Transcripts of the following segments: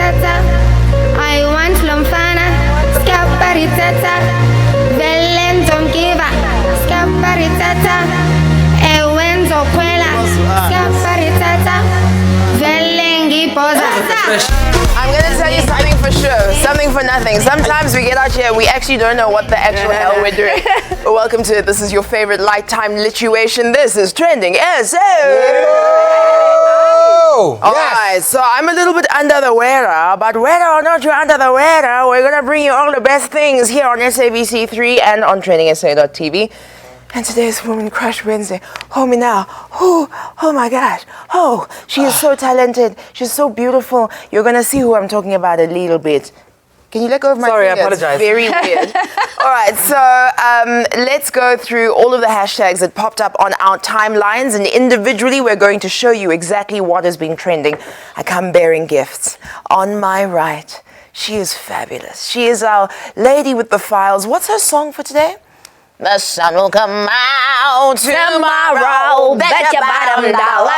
tata. I want lumfana, scapari tata. Velentom kiva, scapari tata. Ewenzo kwela, scapari tata. Velengi posa. I'm gonna tell you something for sure, something for nothing. Sometimes we get out here, we actually don't know what the actual hell we're doing. But welcome to it. This is your favorite nighttime lituation. This is TrendingSA. Alright, so I'm a little bit under the weather, but whether or not you're under the weather, we're gonna bring you all the best things here on SABC3 and on TrendingSA.tv. And today is Women Crush Wednesday. Hold me now. Oh my gosh. Oh, she is so talented. She's so beautiful. You're going to see who I'm talking about a little bit. Can you let go of my Sorry, finger? I apologize. It's very weird. All right, so let's go through all of the hashtags that popped up on our timelines. And individually, we're going to show you exactly what has been trending. I come bearing gifts. On my right, she is fabulous. She is our lady with the files. What's her song for today? The sun will come out tomorrow. Bet your bottom dollar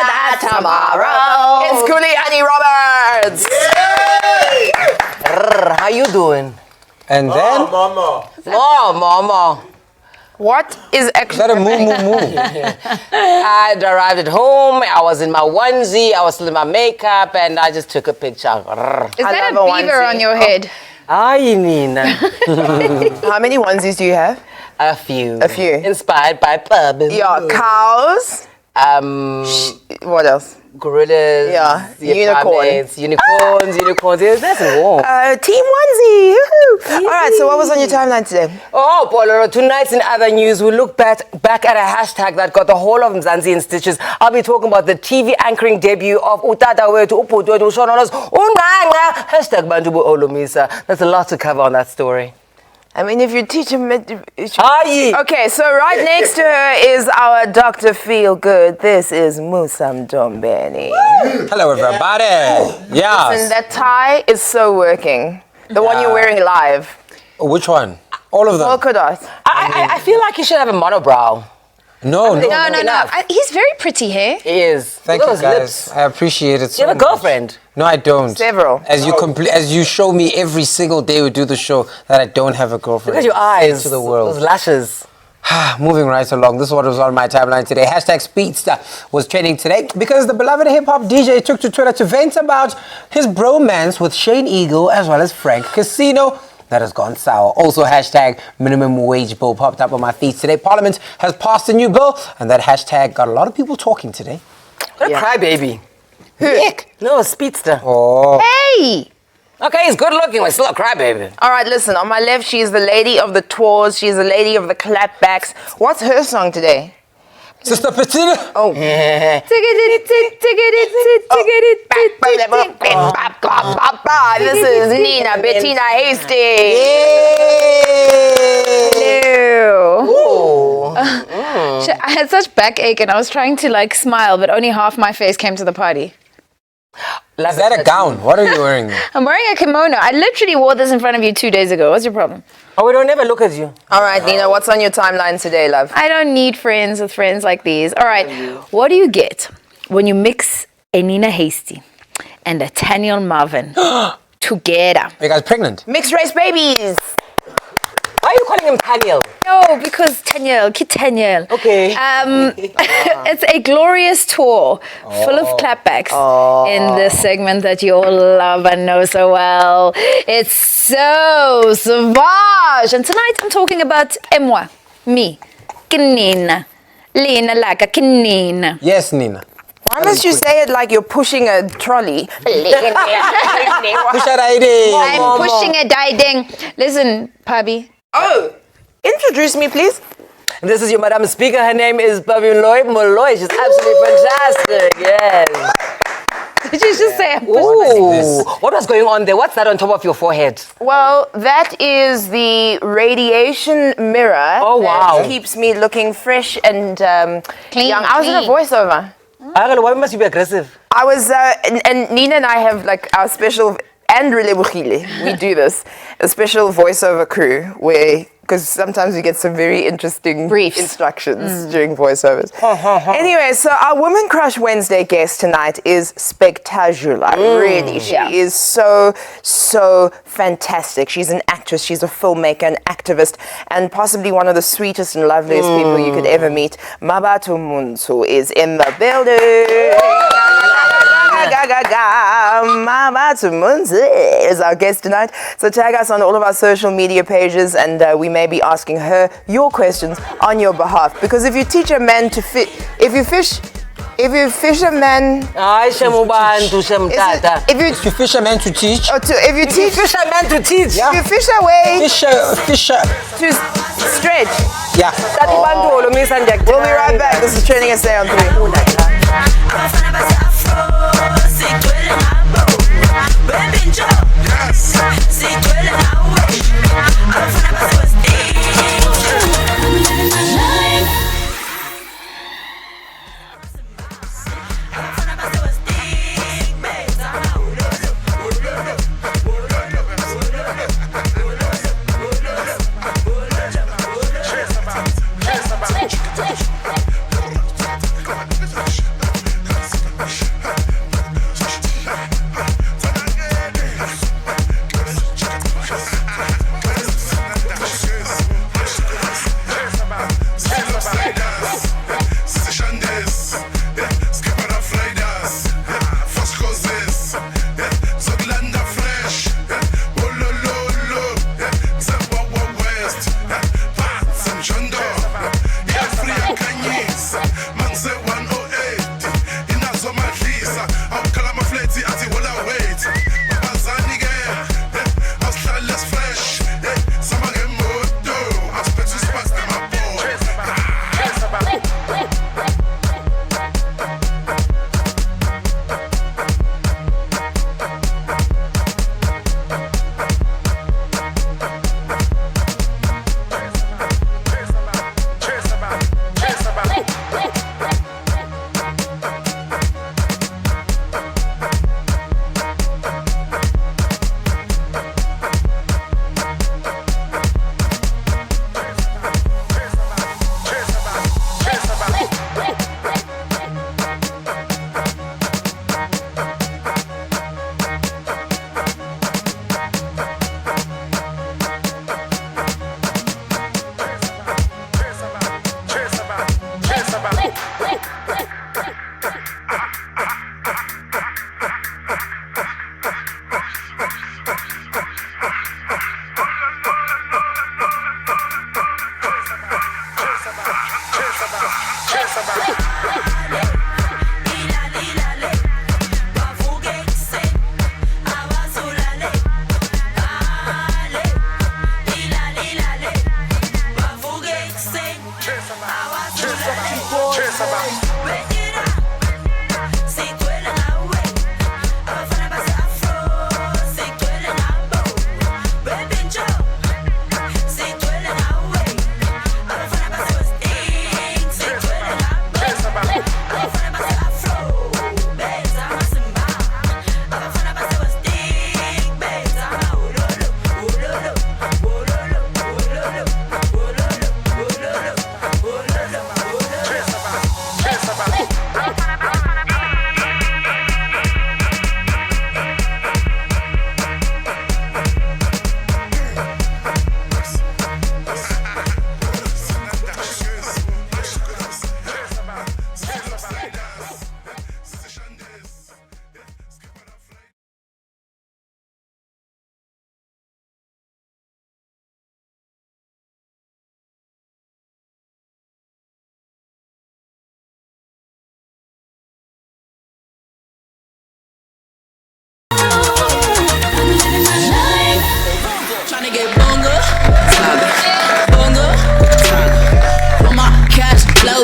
that tomorrow. It's Coolie Honey Roberts. How you doing? And then? Mama. What is actually Is that a moo? I arrived at home. I was in my onesie. I was still in my makeup, and I just took a picture. Is that a love a beaver onesie. on your head? Ay, Nina. How many onesies do you have? A few. A few. Inspired by pub. Yeah, cows. What else? Gorillas. Yeah, unicorns. Unicorns. Yeah, that's warm. Team onesie. Woohoo. All right, so what was on your timeline today? Oh, Poloro, tonight in other news, we look back at a hashtag that got the whole of Mzansi in stitches. I'll be talking about the TV anchoring debut of Utata Wetu Uputwetu Shonolos Unanga. Hashtag Bantubu Olumisa. There's a lot to cover on that story. I mean, if you teach him... Aye. Okay, so right next to her is our Dr. Feel Good. This is Musam Dombeni. Hello, everybody. And Yes. that tie is so working. The one you're wearing live. Which one? All of them? Polka dots. I feel like he should have a monobrow. No. No. enough. He's very pretty hair. He is. Thank Look you, at guys. those lips. I appreciate it so You have a much. girlfriend? No, I don't. Several. As you show me every single day we do the show that I don't have a girlfriend. Look at your eyes. To the world. Those lashes. Moving right along, this is what was on my timeline today. Hashtag Speedster was trending today because the beloved hip-hop DJ took to Twitter to vent about his bromance with Shane Eagle as well as Frank Casino. That has gone sour. Also, hashtag minimum wage bill popped up on my feed today. Parliament has passed a new bill, and that hashtag got a lot of people talking today. What a crybaby. Nick. No, a speedster. Oh. Hey! Okay, he's good looking, but still a crybaby. All right, listen. On my left, she is the lady of the tours. She is the lady of the clapbacks. What's her song today? Sister Pettina. Oh. This is Nina Bettina Hasty. Hello. I had such backache and I was trying to smile, but only half my face came to the party. Is that a gown? What are you wearing? I'm wearing a kimono. I literally wore this in front of you 2 days ago. What's your problem? Oh, we don't ever look at you. All right, Nina, what's on your timeline today, love? I don't need friends with friends like these. All right, what do you get when you mix a Nina Hasty and a Taniel Marvin together? Are you guys pregnant? Mixed race babies. Why are you calling him Daniel? No, because Taniel, Kid Taniel. Okay. It's a glorious tour full of clapbacks in this segment that you all love and know so well. It's so sauvage. And tonight I'm talking about moi, me, Kinina, Lena like a Kinina. Yes, Nina. Why must you say it like you're pushing a trolley? I'm pushing a diding. Listen, Pabi. Oh, introduce me, please. This is your Madam Speaker. Her name is Babiloy Moloy. She's absolutely fantastic. Yes. Did you just say? Ooh. What was going on there? What's that on top of your forehead? Well, that is the radiation mirror. Oh, wow. That keeps me looking fresh and Clean, young. I was in a clean. voiceover. Why must you be aggressive? I was, and Nina and I have our special and Relebogile, we do this. A special voiceover crew where, because sometimes we get some very interesting Briefs. instructions during voiceovers. Anyway, so our Women Crush Wednesday guest tonight is spectacular. Really, she is so fantastic. She's an actress, she's a filmmaker, an activist, and possibly one of the sweetest and loveliest people you could ever meet. Mambatho Montsho is in the building. Mambatho Montsho is our guest tonight. So tag us on all of our social media pages, and we may be asking her your questions on your behalf. Because if you teach a man to fish, if you fish a man, Hayi shemubantu shemtata. if you fish a man to teach. or to if you teach, Fish a man to teach. if you fish away Fisher. to stretch. Yeah. Tati bandolo misa ndiyakuthanda. We'll be right back. This is TrendingSA on 3.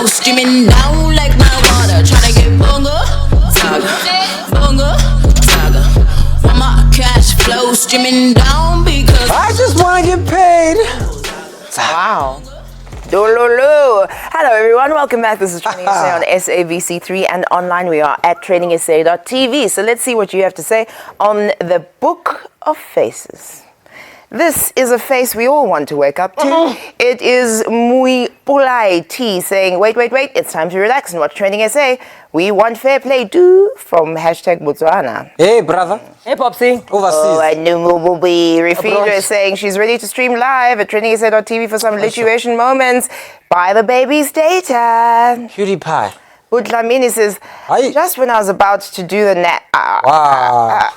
Streaming down like my water, tryna get bongo, saga, bongo, saga. Want my cash flow streaming down because I just want to get paid. Wow. Dololo. Hello everyone, welcome back. This is TrendingSA on SABC3 and online we are at TrendingSA.tv. So let's see what you have to say on the Book of Faces. This is a face we all want to wake up to. It is Mui Pulai T saying, wait, it's time to relax and watch TrendingSA. We want fair play too, from hashtag Botswana. Hey, brother. Hey, Popsy. Overseas. Oh, and Numububi Refugio is saying she's ready to stream live at TrendingSA.tv for some lituation moments. Buy the baby's data. PewDiePie. Utlamini says, Aye. just when I was about to do the Wow.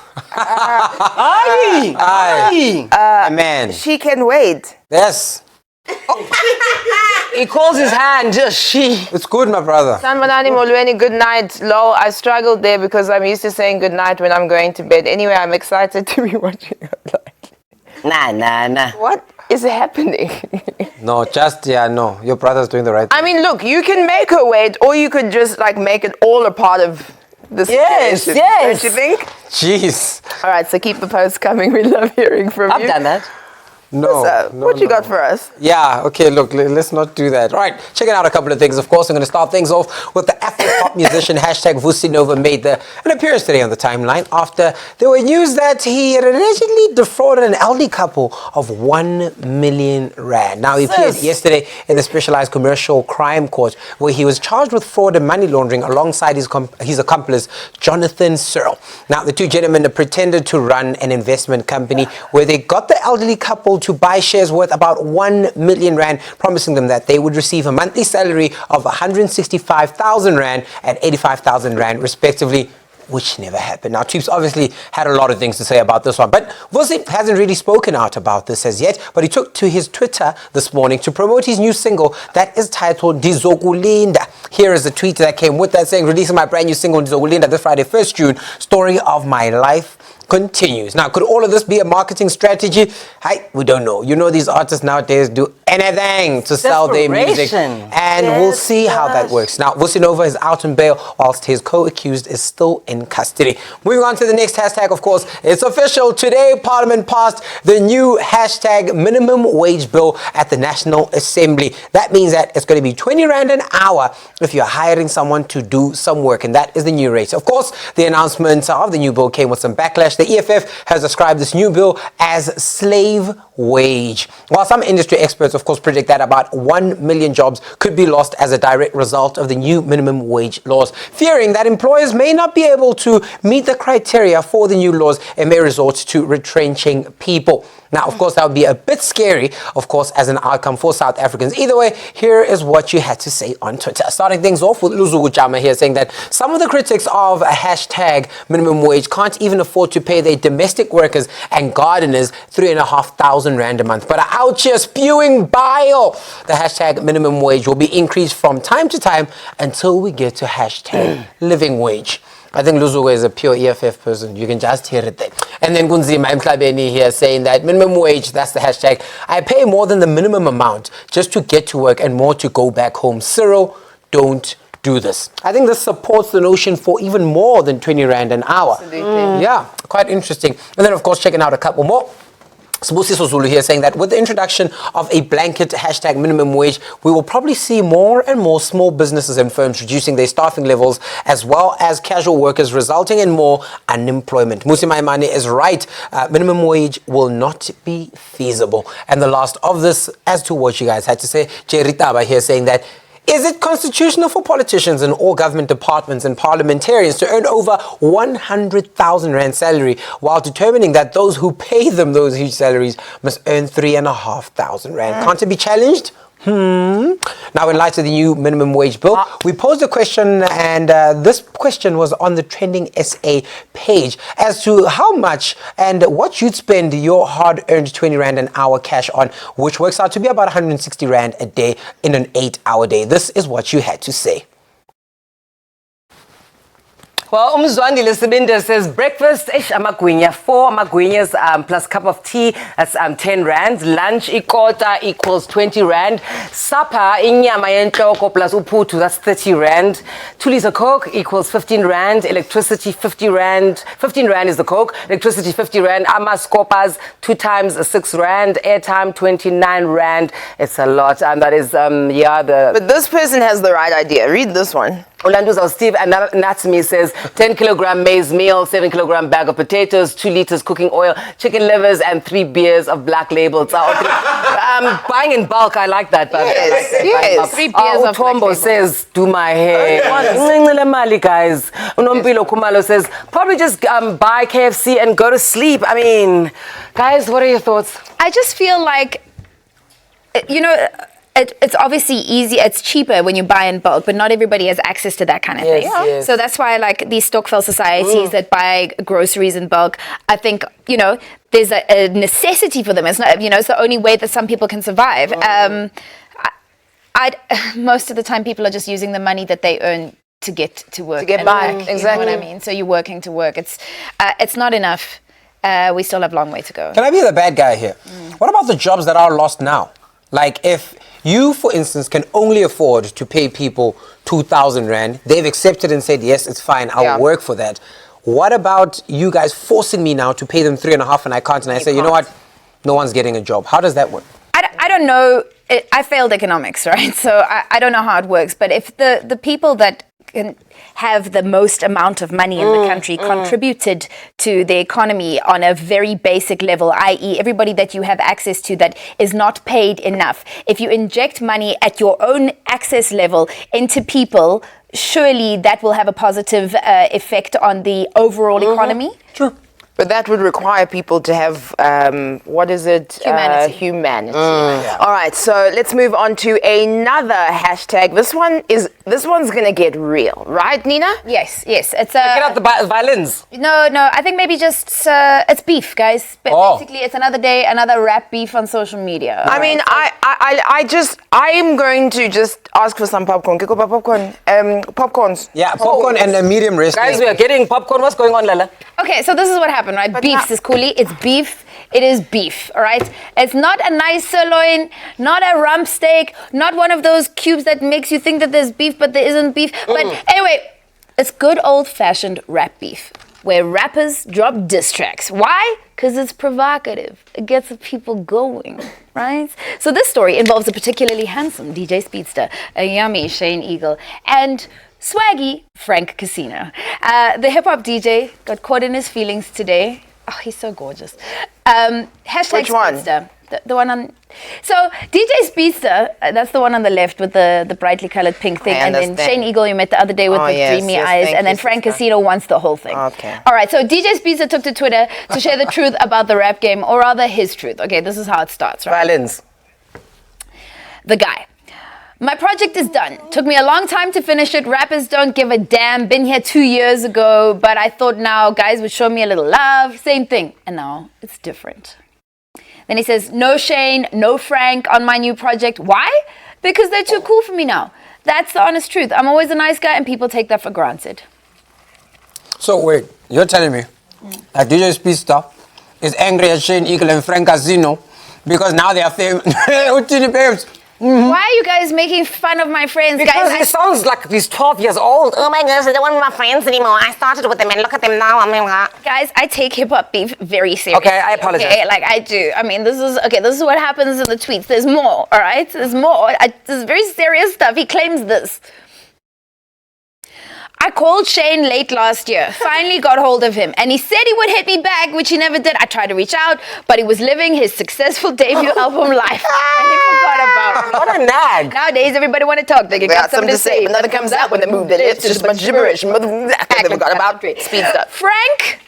Man. she can wait. Yes. He calls his hand just she. It's good, my brother. Sanmanani Molweni, good night. Lol, I struggled there because I'm used to saying good night when I'm going to bed. Anyway, I'm excited to be watching it. Nah. What is happening? No, no. Your brother's doing the right thing. I mean, look, you can make her wait, or you could just like make it all a part of the situation. Yes. Don't you think? Jeez. All right, so keep the posts coming. We love hearing from I've you. done that. No. So, what you got for us? Yeah, okay, look, let's not do that. All right, checking out a couple of things. Of course, I'm going to start things off with the Afro-pop musician hashtag Vusinova made an appearance today on the timeline after there were news that he had allegedly defrauded an elderly couple of 1 million rand. Now, he appeared yesterday in the Specialized Commercial Crime Court where he was charged with fraud and money laundering alongside his accomplice, Jonathan Searle. Now, the two gentlemen pretended to run an investment company where they got the elderly couple to buy shares worth about 1 million rand, promising them that they would receive a monthly salary of 165,000 rand and 85,000 rand respectively, which never happened. Now, Chiefs obviously had a lot of things to say about this one, but Vusi hasn't really spoken out about this as yet, but he took to his Twitter this morning to promote his new single that is titled Dizokulinda. Here is the tweet that came with that saying, releasing my brand new single Dizokulinda this Friday, 1st June, story of my life continues. Now, could all of this be a marketing strategy? We don't know. You know, these artists nowadays do anything to sell their music, and we'll see how that works. Now, Vusinova is out on bail whilst his co-accused is still in custody. Moving on to the next hashtag, of course, it's official. Today, Parliament passed the new hashtag minimum wage bill at the National Assembly. That means that it's going to be 20 rand an hour if you're hiring someone to do some work, and that is the new rate. Of course, the announcement of the new bill came with some backlash. The EFF has described this new bill as slave wage. While some industry experts, of course, predict that about 1 million jobs could be lost as a direct result of the new minimum wage laws, fearing that employers may not be able to meet the criteria for the new laws and may resort to retrenching people. Now, of course, that would be a bit scary, of course, as an outcome for South Africans. Either way, here is what you had to say on Twitter. Starting things off with Luzugu Jama here saying that some of the critics of a hashtag minimum wage can't even afford to pay their domestic workers and gardeners 3,500 rand a month, but are out here spewing bile. The hashtag minimum wage will be increased from time to time until we get to hashtag living wage. I think Luzugu is a pure EFF person. You can just hear it there. And then Gunzima Mklabeni here saying that minimum wage, that's the hashtag. I pay more than the minimum amount just to get to work and more to go back home. Cyril, don't do this. I think this supports the notion for even more than 20 rand an hour. Absolutely. Yeah, quite interesting. And then, of course, checking out a couple more. Sibusiso Zulu here saying that with the introduction of a blanket hashtag minimum wage, we will probably see more and more small businesses and firms reducing their staffing levels as well as casual workers, resulting in more unemployment. Musi Maimane is right. Minimum wage will not be feasible. And the last of this, as to what you guys had to say, Jerry Taba here saying that is it constitutional for politicians in all government departments and parliamentarians to earn over 100,000 rand salary while determining that those who pay them those huge salaries must earn 3,500 rand? Can't it be challenged? Now, in light of the new minimum wage bill, we posed a question, and this question was on the TrendingSA page as to how much and what you'd spend your hard-earned 20 rand an hour cash on, which works out to be about 160 rand a day in an 8-hour day. This is what you had to say. Well, Umzwandile Sibinder says breakfast, amagwinya, 4 amagwinyas plus cup of tea, that's 10 rand. Lunch, ikota equals 20 rand. Supper, inyama yenhloko plus uputu, that's 30 rand. 2 liters of Coke equals 15 rand. Electricity, 50 rand. 15 rand is the Coke. Electricity, 50 rand. Amaskopas, 2 times 6 rand. Airtime, 29 rand. It's a lot. And that is, But this person has the right idea. Read this one. Olanduza Steve and Natsumi says 10 kilogram maize meal, 7 kilogram bag of potatoes, 2 liters cooking oil, chicken livers, and 3 beers of black label. Buying in bulk, I like that. But Yes. 3 beers of Utombo black label. says, do my hair. Guys. Unompilo Kumalo says, probably just buy KFC and go to sleep. I mean, guys, what are your thoughts? I just feel like, you know, it's obviously easy. It's cheaper when you buy in bulk, but not everybody has access to that kind of thing. Yes. So that's why, like, these Stokvel societies that buy groceries in bulk, I think, you know, there's a necessity for them. It's not, you know, it's the only way that some people can survive. Most of the time, people are just using the money that they earn to get to work. To get and by, back, exactly. You know what I mean? So you're working to work. It's not enough. We still have a long way to go. Can I be the bad guy here? What about the jobs that are lost now? Like if you, for instance, can only afford to pay people 2,000 rand, they've accepted and said, yes, it's fine, I'll work for that. What about you guys forcing me now to pay them 3.5 and I can't, and I say, you know what, no one's getting a job. How does that work? I don't know. I failed economics, right? So I don't know how it works. But if the people that can have the most amount of money in the country contributed to the economy on a very basic level, i.e. everybody that you have access to that is not paid enough. If you inject money at your own access level into people, surely that will have a positive effect on the overall economy. True. But that would require people to have, what is it? Humanity. Humanity. All right, so let's move on to another hashtag. This one's going to get real, right, Nina? Yes. It's Get out the violins. No. I think maybe just it's beef, guys. But basically, it's another day, another rap beef on social media. I mean, I'm going to just ask for some popcorn. Kiko popcorn. Popcorns. Yeah, popcorn and a medium rest. Guys, we are getting popcorn. What's going on, Lala? Okay, so this is what happened, right? Beefs is coolie. It's beef. It is beef, all right? It's not a nice sirloin, not a rump steak, not one of those cubes that makes you think that there's beef, but there isn't beef. But anyway, it's good old-fashioned rap beef, where rappers drop diss tracks. Why? Because it's provocative. It gets the people going, right? So this story involves a particularly handsome DJ Speedster, a yummy Shane Eagle, and swaggy Frank Casino. The hip-hop DJ got caught in his feelings today. Oh, he's so gorgeous. Hashtag Which one? Speedster. The one on... So, DJ Speedster, that's the one on the left with the brightly colored pink thing. And then understand. Shane Eagle you met the other day with the dreamy eyes. thank And then you, Frank sister. Casino wants the whole thing. Okay. All right, so DJ Speedster took to Twitter to share the truth about the rap game, or rather his truth. Okay, this is how it starts, right? Violins. The guy. My project is done. Took me a long time to finish it. Rappers don't give a damn. Been here 2 years ago, but I thought now guys would show me a little love. Same thing. And now it's different. Then he says, no Shane, no Frank on my new project. Why? Because they're too cool for me now. That's the honest truth. I'm always a nice guy and people take that for granted. So wait, you're telling me that DJ Speedster is angry at Shane Eagle and Frank Casino because now they are famous. Babes. Why are you guys making fun of my friends? Because guys, he sounds like he's 12 years old. Oh my gosh, I don't want my friends anymore. I started with them and look at them now. Guys, I take hip-hop beef very seriously. Okay, I apologize. Okay, like I do. I mean, this is what happens in the tweets. There's more, all right? There's more. This is very serious stuff. He claims this. I called Shane late last year, finally got hold of him, and he said he would hit me back, which he never did. I tried to reach out, but he was living his successful debut album life, and he forgot about me. What a nag. Nowadays, everybody want to talk. They got something to say, but nothing comes out when they move their lips. Just a bunch of gibberish. They forgot about Speedster. Frank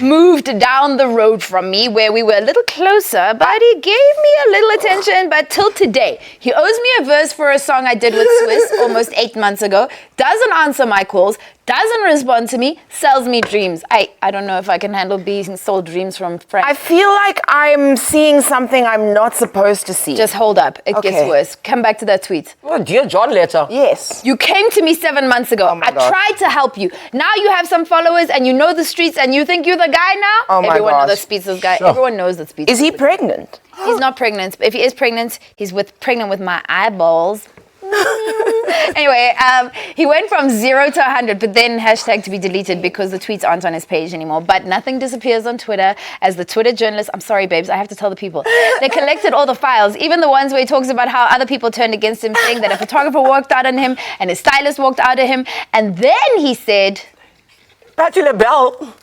moved down the road from me where we were a little closer, but he gave me a little attention. But till today, he owes me a verse for a song I did with Swiss almost 8 months ago. Doesn't answer my call. calls, doesn't respond to me, sells me dreams. I don't know if I can handle being sold dreams from Frank. I feel like I'm seeing something I'm not supposed to see. Just hold up. It Okay. gets worse. Come back to that tweet. Oh, dear John letter. Yes. You came to me 7 months ago. my I gosh. tried to help you. Now you have some followers and you know the streets and you think you're the guy now? Oh my Everyone knows gosh. that Speedster's guy. Everyone knows that Speedster's Is he pregnant? He's not pregnant. If he is pregnant, he's pregnant with my eyeballs. Anyway, he went from 0 to 100, but then hashtag to be deleted because the tweets aren't on his page anymore. But nothing disappears on Twitter, as the Twitter journalists, I'm sorry, babes, I have to tell the people, they collected all the files, even the ones where he talks about how other people turned against him, saying that a photographer walked out on him and his stylist walked out on him. And then he said, Patty LaBelle.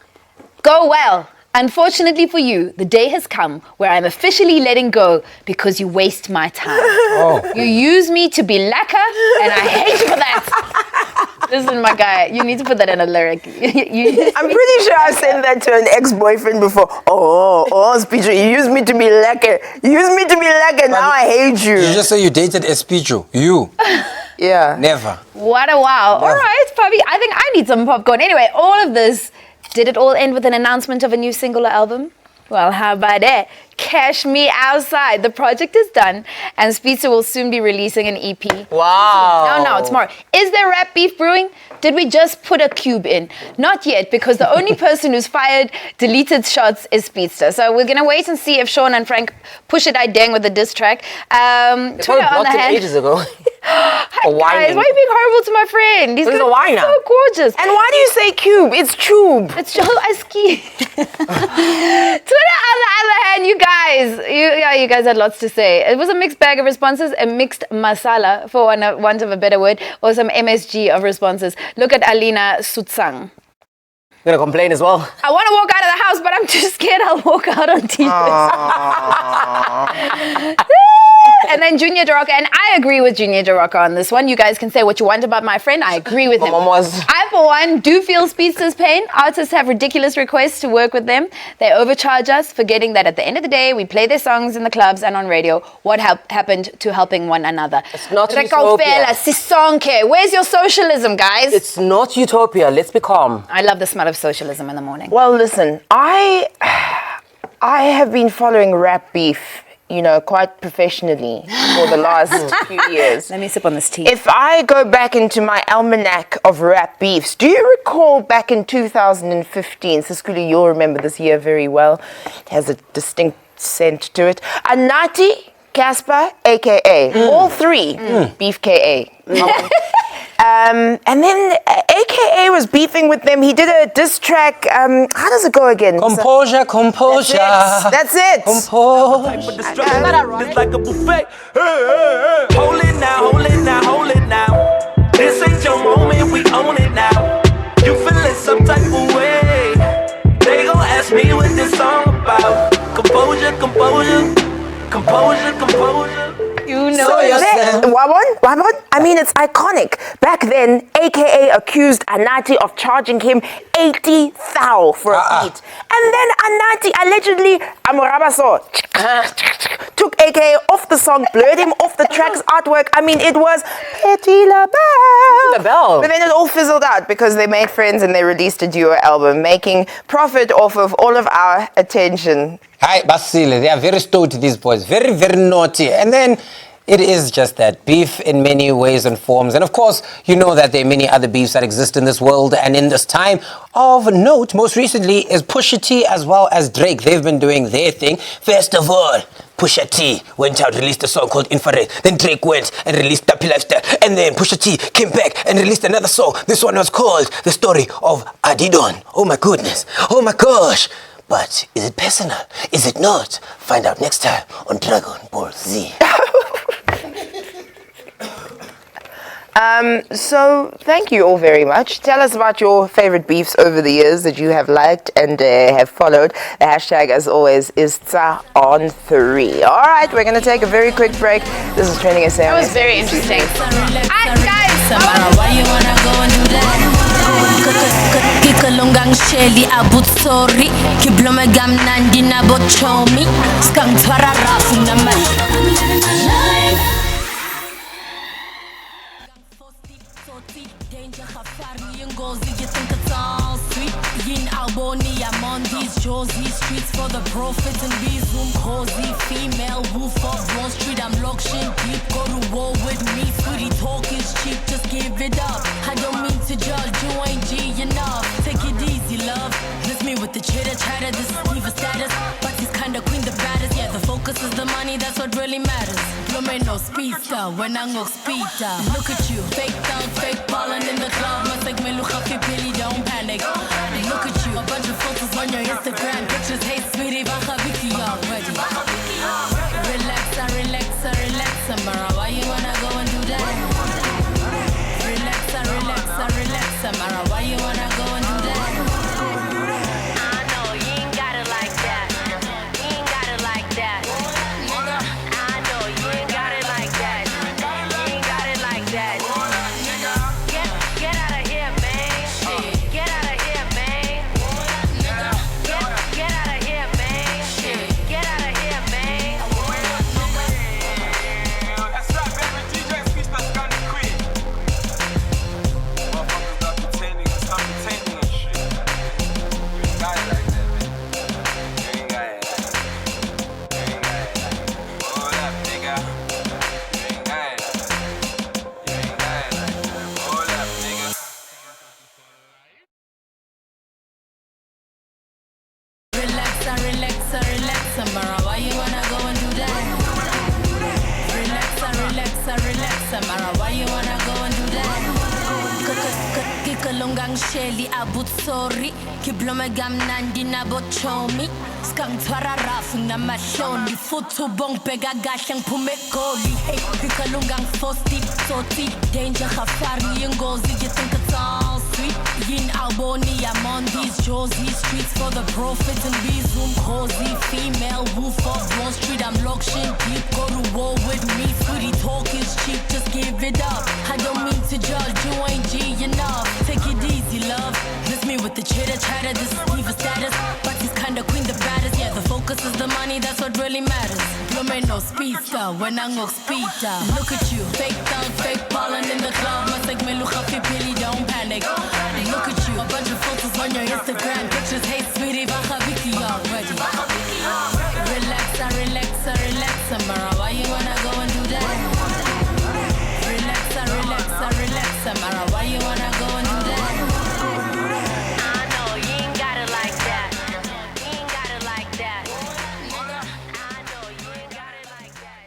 go well. Unfortunately for you, the day has come where I'm officially letting go because you waste my time. You use me to be lacquer, and I hate you for that. Listen, my guy, you need to put that in a lyric. I'm pretty sure I said that to an ex-boyfriend before. Speech, you used me to be lacquer. You used me to be lacquer, now I hate you. Did you just say you dated Espicho? You? Yeah. Never. What a wow. All right, Pavi, I think I need some popcorn. Anyway, all of this, did it all end with an announcement of a new single or album? Well, how about that? Cash Me Outside. The project is done, and Speedster will soon be releasing an EP. Wow. No, tomorrow. Is there rap beef brewing? Did we just put a cube in? Not yet, because the only person who's fired deleted shots is Speedster. So we're gonna wait and see if Sean and Frank push it dang with the diss track. They Twitter on blocked the him hand. ages ago. Hi, For guys, whining. why are you being horrible to my friend? He's a gonna be whiner. so gorgeous. And why do you say cube? It's tube. It's Joe Aski. Twitter, on the other hand, you guys had lots to say. It was a mixed bag of responses, a mixed masala, for want of a better word, or some MSG of responses. Look at Alina Sutsang. I'm gonna complain as well. I want to walk out of the house, but I'm too scared I'll walk out on TV. And then Junior Jaraka, and I agree with Junior Jaraka on this one. You guys can say what you want about my friend. I agree with him. mom was- I, for one, do feel Speedster's pain. Artists have ridiculous requests to work with them. They overcharge us, forgetting that at the end of the day, we play their songs in the clubs and on radio. What happened to helping one another? It's not Rekofela, Sisonke. Where's your socialism, guys? It's not utopia. Let's be calm. I love the smell of socialism in the morning. Well, listen, I have been following rap beef, quite professionally for the last few years. Let me sip on this tea. If I go back into my almanac of rap beefs, do you recall back in 2015, Siskuli, you'll remember this year very well, it has a distinct scent to it, Anati, Casper, AKA, all three, Beef KA. And then AKA was beefing with them. He did a diss track. How does it go again? Composure, composure. That's it. Composure. It's like a buffet. Hold it now, hold it now, hold it now. This ain't your moment, we own it now. You feeling some type of way? They gon' ask me what this song about. Composure, composure, composure, composure. You know So you're saying- Wabon? I mean, it's iconic. Back then, AKA accused Anati of charging him 80 thou for a beat. And then Anati allegedly, Amurabaso, took AKA off the song, blurred him off the track's artwork. I mean, it was Petit LaBelle. LaBelle. But then it all fizzled out because they made friends and they released a duo album, making profit off of all of our attention. Hi, Basile. They are very stoked, these boys. Very, very naughty. And then it is just that beef in many ways and forms. And of course, you know that there are many other beefs that exist in this world and in this time. Of note, most recently, is Pusha T as well as Drake. They've been doing their thing. First of all, Pusha T went out, released a song called Infrared. Then Drake went and released Tappy Lifestyle. And then Pusha T came back and released another song. This one was called The Story of Adidon. Oh my goodness. Oh my gosh. But is it personal? Is it not? Find out next time on Dragon Ball Z. So thank you all very much. Tell us about your favorite beefs over the years that you have liked and have followed. The hashtag, as always, is TsaOn3. All right, we're going to take a very quick break. This is TrendingSA. That was very interesting. Guys, Why you wanna go and do that? Kikalungang Shelly Abutsori Kiblome Gamnandi Nabochomi Skang Twara Rafu Naman Danger Hafari Alboni, I'm on these Josie streets for the profit and be Zoom cozy. Female wolf of Wall Street, I'm locked in deep. Go to war with me, sweetie talk is cheap, just give it up. I don't mean to judge, you ain't G enough. Take it easy, love. Miss me with the chitter chatter, this is diva status. But he's kinda queen the baddest. Yeah, the focus is the money, that's what really matters. Bloom ain't no speedster, when I go speeder. Look at you, fake thug, fake ballin' in the club. Must like me look up your pilly, don't panic. Look at you, a bunch of photos on your Instagram. Pictures, hey sweetie, baja biki already. Relaxa, relaxa, relaxa, Mara, why you wanna go and do that? Relaxa, relaxa, relaxa, Mara, why you wanna go and do that? I know, you ain't got it like that. You ain't got it like that. I know, you ain't got it like that. You ain't got it like that. Get out of here, man. Get out of here, man. Get out of here, man. Get out of here, man. That's right, baby. DJ speech that's gonna quit. Motherfuckers stop pretending and shit. You ain't got it like that, man. You ain't got it like that. You ain't got it like that. Hold up, nigga. You ain't got it like that. You ain't got it like that. Hold up, nigga. Relaxa, relaxa, relaxa, Mara, why you wanna go and do that? Relaxa, relaxa, relaxa, Mara, why you wanna go and do that? Kikalungang Shelly abut sorry, kiblome gamnandi na bochomi. Skang twara rafu na mashoni, futu bong pega gashang pumekoli. Hey, kikalungang fosti, soti, danger hafari ngozi, you think it's all sweet. Yin Alboni, I'm on these Josie streets for the profit and be Zoom cozy. Female wolf of Wall Street, I'm locked in deep. Go to war with me, sweetie talk is cheap, just give it up. I don't mean to judge, you ain't G enough. Take it easy, love. Miss me with the chitter chatter, this is diva status. But he's kinda queen the baddest. Yeah, the focus is the money, that's what really matters. Bloom ain't no speedster, when I go speeder. Look at you, fake thug, fake ballin' in the club. Must like me look up your pilly, don't panic. Look at you, a bunch of photos on your Instagram. Pictures, hey sweetie, baja biki already. Relaxa, relaxa, relaxa, Mara, why you wanna go and do that? Relaxa, relaxa, relaxa, Mara, why you wanna go and do that? I know, you ain't got it like that. You ain't got it like that. I know, you ain't got it like that.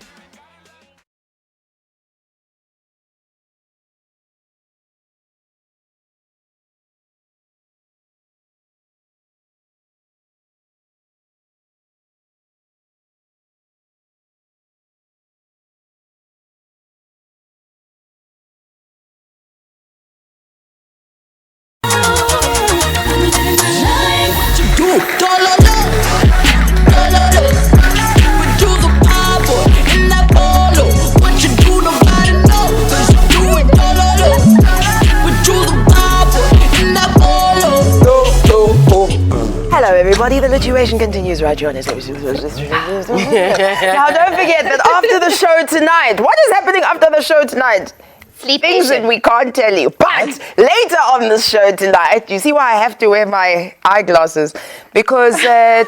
Hello, everybody. The lituation continues right here on Now, don't forget that after the show tonight, what is happening after the show tonight? Things that we can't tell you. But later on the show tonight, you see why I have to wear my eyeglasses? Because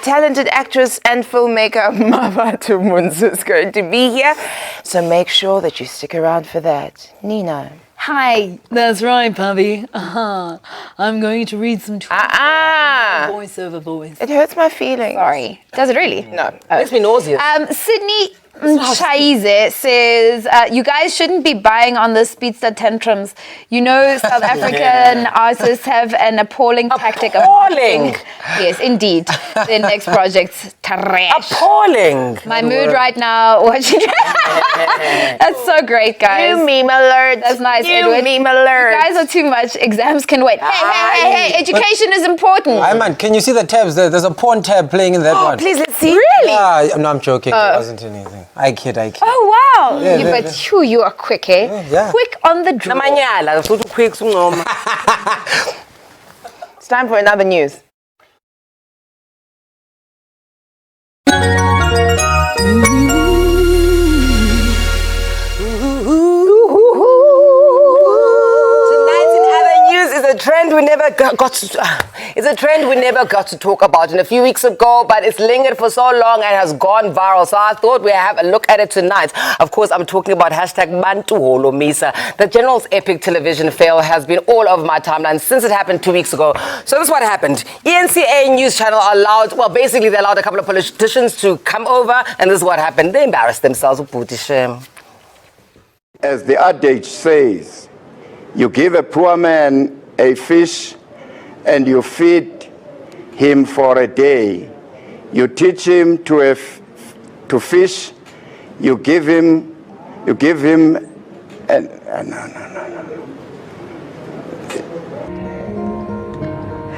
talented actress and filmmaker Mambatho Montsho is going to be here. So make sure that you stick around for that. Nina. Hi, that's right, Pavi. I'm going to read some voiceover voice. It hurts my feelings. Sorry. Does it really? No. Makes me nauseous. Sydney Chaize says, you guys shouldn't be buying on the speedster tantrums. You know, South African artists have an appalling tactic of Appalling? Yes, indeed. Their next project's trash. Appalling. My mood right now watching. That's so great, guys. You meme alert. That's nice, you Edward. meme alert. You guys are too much. Exams can wait. Hey, education is important. Hi, man, can you see the tabs? There's a porn tab playing in that one. Please, let's see. Really? No, I'm joking. It wasn't anything. I kid. Oh, wow. But you are quick, eh? Yeah. Quick on the draw. Namanyala, so quick, so normal. It's time for another news. Tonight's in other news is a trend we never got to, it's a trend we never got to talk about in a few weeks ago, but it's lingered for so long and has gone viral. So I thought we'd have a look at it tonight. Of course, I'm talking about #Mambatho Montsho. The General's epic television fail has been all over my timeline since it happened 2 weeks ago. So this is what happened. TrendingSA news channel allowed, well, basically they allowed a couple of politicians to come over, and this is what happened. They embarrassed themselves. As the adage says, you give a poor man a fish and you feed him for a day. You teach him to fish, you give him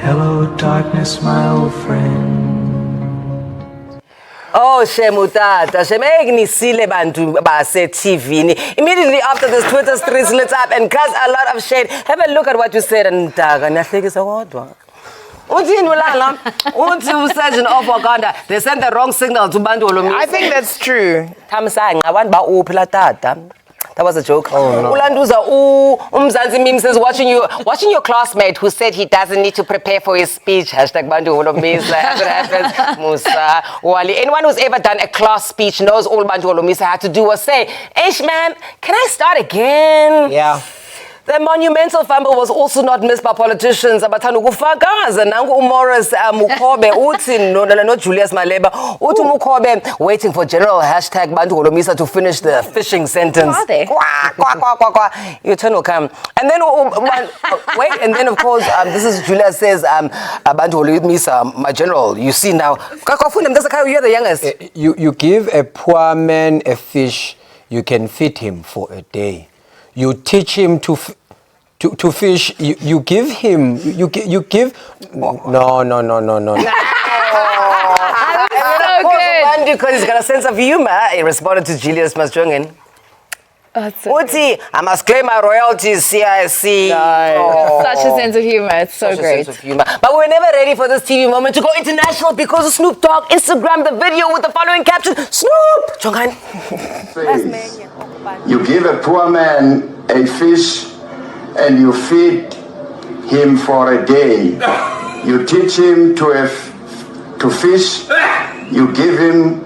Hello, darkness, my old friend. Oh, Shemutata, Shemegnisile bantu base TV. Immediately after this, Twitter streets lit up and cast a lot of shade. Have a look at what you said and Surgeon of Uganda. They sent the wrong signal to Bantu Olomisa. I think that's true. That was a joke. Ulanduza, Umzansi Mim says, watching your classmate who said he doesn't need to prepare for his speech. #Bantu Olomisa. As it happens, Musa Wali. Anyone who's ever done a class speech knows all Bantu Olomisa had to do was say, "Ish, man, can I start again?" Yeah. The monumental fumble was also not missed by politicians. Abathanda ukufakaza nangu uMorris Mukhobe uthi no Julius Maleba uthi Mukhobe waiting for General #Bantu Olomisa to finish the fishing sentence. Are they? Your turn will come. And then wait, and then of course this is Julius says Bantu Olomisa, my general. You see now, you're the youngest. You give a poor man a fish, you can feed him for a day. You teach him to fish. You give him. You give. No. So good. Because he's got a sense of humor. He responded to Julius Masjongen. Uti, I must claim my royalties, CIC. Such a sense of humor. It's so great. Sense of humor. But we were never ready for this TV moment to go international because of Snoop Dogg Instagram the video with the following caption: Snoop! Chongan. You give a poor man a fish and you feed him for a day. You teach him to fish. You give him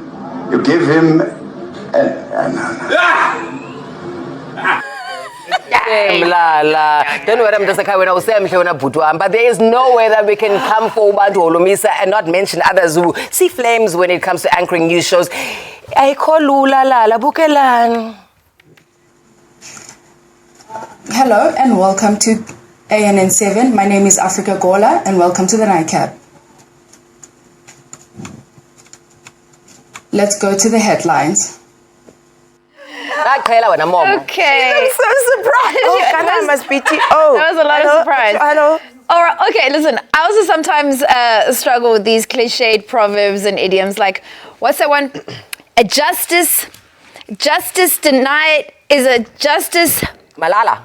Don't worry, I'm just like when I was saying, but there is no way that we can come for Bantu Olomisa and not mention others who see flames when it comes to anchoring news shows. Hello and welcome to ANN7. My name is Africa Gola and welcome to the Nightcap. Let's go to the headlines. Okay. I'm so surprised. Oh, Ghana must be That was a lot of surprise. Hello. All right, okay, listen, I also sometimes struggle with these cliched proverbs and idioms like, what's that one? A justice denied is a justice... Malala.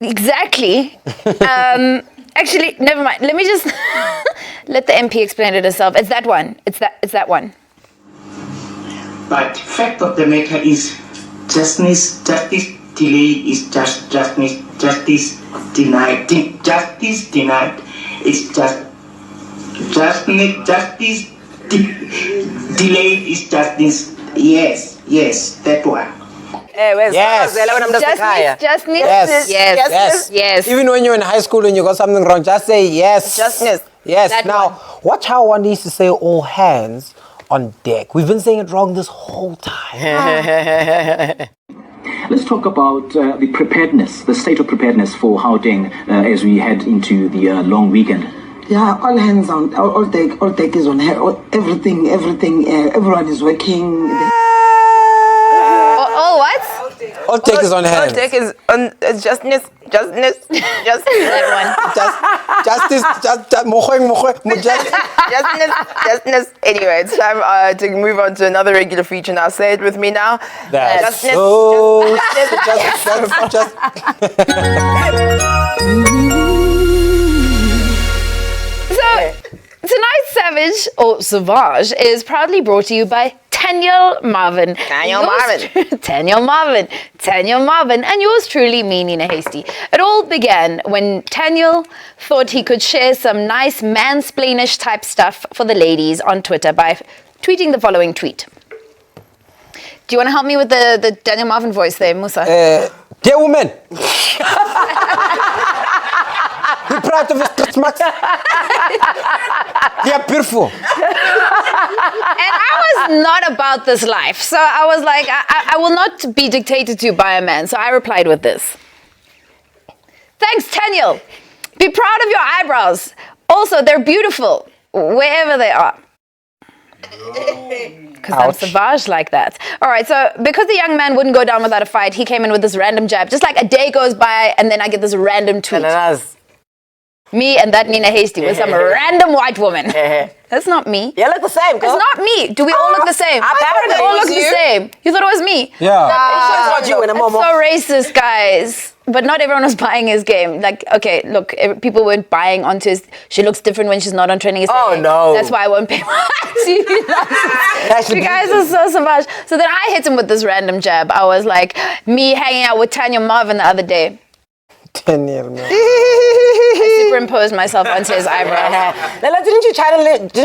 Exactly. Actually, never mind. Let me just let the MP explain it herself. It's that one. It's that one. But fact of the matter is, justice delay is justice denied. Justice denied is justice delayed is justice. Yes, that one. Yes. Yes. Even when you're in high school and you got something wrong, just say yes. Justness. Yes. That Now, one. watch how one needs to say all hands on deck. We've been saying it wrong this whole time. Let's talk about the preparedness, the state of preparedness for Gauteng as we head into the long weekend. Yeah, all hands on, all deck is on, everything, everyone is working. Oh, what? All take is on hand. All take is on justness. Justice. Anyway, it's time to move on to another regular feature now. Say it with me now. That's Justness. so... Just... So, tonight's Savage, or Savage, is proudly brought to you by Daniel Marvin. Daniel Marvin. Daniel Marvin. Daniel Marvin. And yours truly, me, Nina Hasty. It all began when Daniel thought he could share some nice mansplainish type stuff for the ladies on Twitter by tweeting the following tweet. Do you want to help me with the Daniel Marvin voice there, Musa? Dear woman. Be proud of your stretch marks. They are beautiful. And I was not about this life. So I was like, I will not be dictated to by a man. So I replied with this. Thanks, Daniel. Be proud of your eyebrows. Also, they're beautiful wherever they are. Because I'm savage like that. All right, so because the young man wouldn't go down without a fight, he came in with this random jab. Just like a day goes by and then I get this random tweet. Me and that Nina Hasty with some random white woman. That's not me. You look the same, girl. It's not me. Do we all look the same? Apparently we all it was look you. the same. You thought it was me? Yeah. It's you in a moment. So racist, guys. But not everyone was buying his game. Like, okay, look, people weren't buying onto his. She looks different when she's not on TrendingSA. Oh no. That's why I won't pay my TV. You guys are so savage. So then I hit him with this random jab. I was like, me hanging out with Tanya Marvin the other day. Daniel, man. I superimposed myself onto his eyebrow. Lala, didn't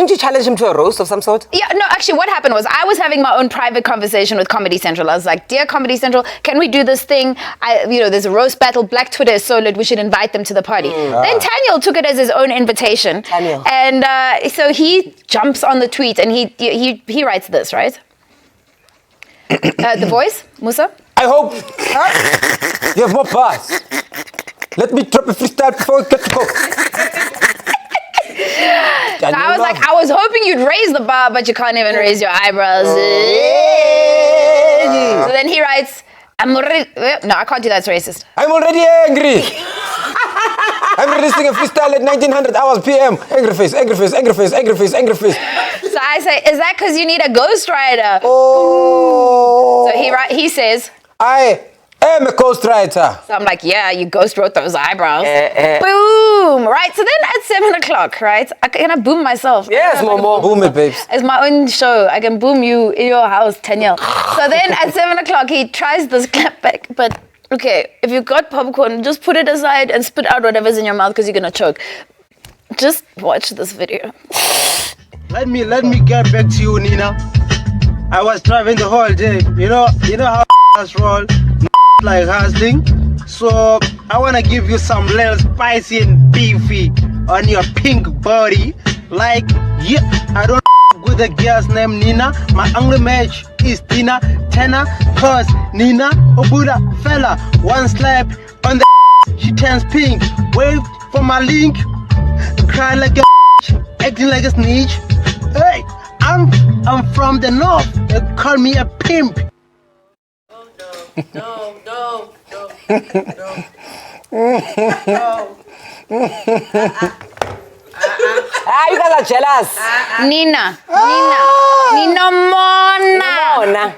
you challenge him to a roast of some sort? Yeah, no, actually what happened was I was having my own private conversation with Comedy Central. I was like, dear Comedy Central, can we do this thing? There's a roast battle. Black Twitter is so lit. We should invite them to the party. Then Daniel took it as his own invitation. Daniel. And so he jumps on the tweet and he writes this, right? The voice, Musa? I hope you have more bars. Let me drop a freestyle before we get to go. So I was hoping you'd raise the bar, but you can't even raise your eyebrows. So then he writes, I'm already... No, I can't do that. It's racist. I'm already angry. I'm releasing a freestyle at 1900 hours PM. Angry face, angry face, angry face, angry face, angry face. So I say, is that because you need a ghostwriter? Oh. So he says... I am a ghostwriter. So I'm like, yeah, you ghost wrote those eyebrows. Boom! Right? So then at 7 o'clock, right? Can I boom myself? Yes, Momo. Boom it, babes. It's my own show. I can boom you in your house, Daniel. So then at 7 o'clock, he tries this clapback. But, okay, if you've got popcorn, just put it aside and spit out whatever's in your mouth because you're going to choke. Just watch this video. Let me get back to you, Nina. I was driving the whole day. You know how roll like hustling. So I wanna give you some little spicy and beefy on your pink body. Like, yeah, I don't with a girl's name Nina. My only match is Tina Tena. Cause Nina Obuda fella, one slap on the she turns pink. Wait for my link. Cry like a acting like a snitch. Hey, I'm from the north. They call me a pimp. No. You guys are jealous. Nina Mona.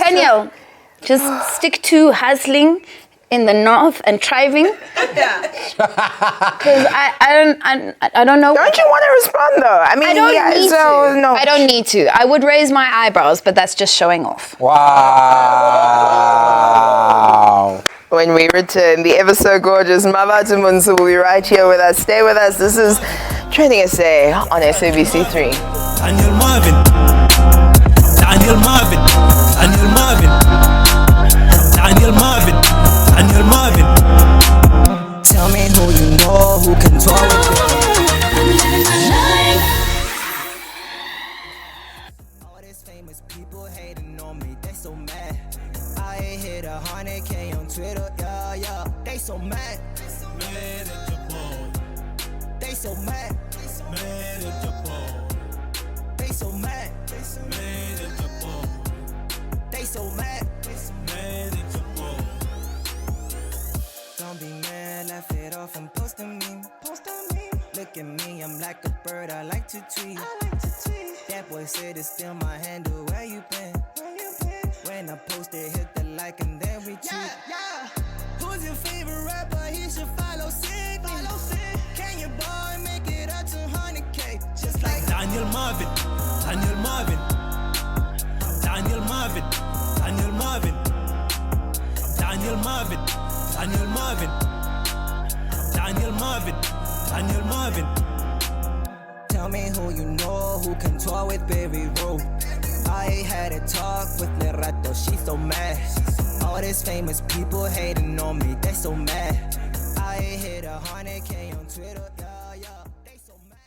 Daniel, just stick to hustling in the north and driving. Because I don't know. Don't you want to respond though? I mean, I don't need to. No. I don't need to. I would raise my eyebrows, but that's just showing off. Wow. When we return, the ever so gorgeous Mambatho Montsho will be right here with us. Stay with us. This is TrendingSA on SABC3. Daniel Marvin. Daniel Marvin. Daniel Marvin. Daniel Marvin. Daniel Marvin. Tell me who you know who can talk with you. All these famous people hating on me, they so mad. I hit 100K on Twitter, yeah. They so mad. Mad at your boy. They so mad. Mad at your boy. They so mad. Mad at your boy. They so mad. Mad at your boy. Don't be mad, laugh it off and post a meme. Look at me, I'm like a bird, I like to tweet. That boy said it's still my handle, where you been? When I post it, hit the like and then retweet. Yeah. Who's your favorite rapper? He should follow Sig. Can your boy make it up to 100K? Just like Daniel Marvin. Daniel Marvin. Daniel Marvin, Daniel Marvin, Daniel Marvin. Tell me who you know who can tour with Baby Roo. I had a talk with Lerato, she's so mad. All these famous people hating on me, they so mad. I hit 100K on Twitter, yeah, yeah. They so mad.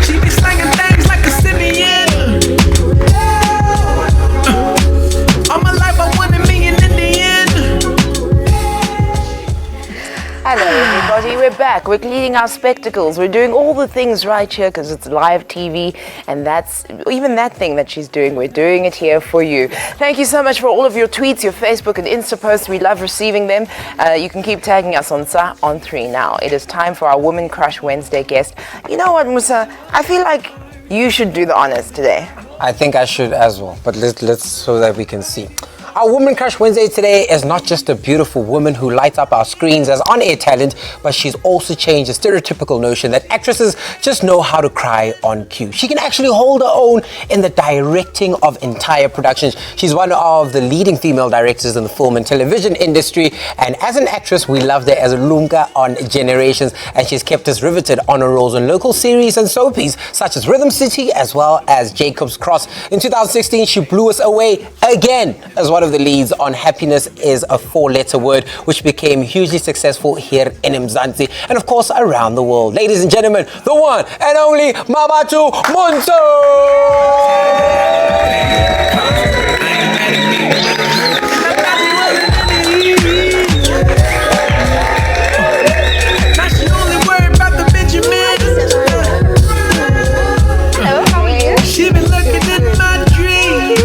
She be slanging things like a Simeon. All my life I wanted me an Indian. Hello everybody, we're back. We're cleaning our spectacles. We're doing all the things right here because it's live TV, and that's even that thing that she's doing, we're doing it here for you. Thank you so much for all of your tweets, your Facebook and Insta posts. We love receiving them. You can keep tagging us on SA on 3 now. It is time for our Woman Crush Wednesday guest. You know what, Musa? I feel like you should do the honors today. I think I should as well, but let's so that we can see. Our Woman Crush Wednesday today is not just a beautiful woman who lights up our screens as on-air talent, but she's also changed the stereotypical notion that actresses just know how to cry on cue. She can actually hold her own in the directing of entire productions. She's one of the leading female directors in the film and television industry, and as an actress, we loved her as a Lumka on Generations, and she's kept us riveted on her roles in local series and soapies such as Rhythm City as well as Jacob's Cross. In 2016, she blew us away again as one of the leads on Happiness is a 4-letter Word, which became hugely successful here in Mzansi and of course around the world. Ladies and gentlemen, the one and only Mambatho Montsho! Now she only worried about the Benjamins. Hello, how are you? She been looking in my dreams.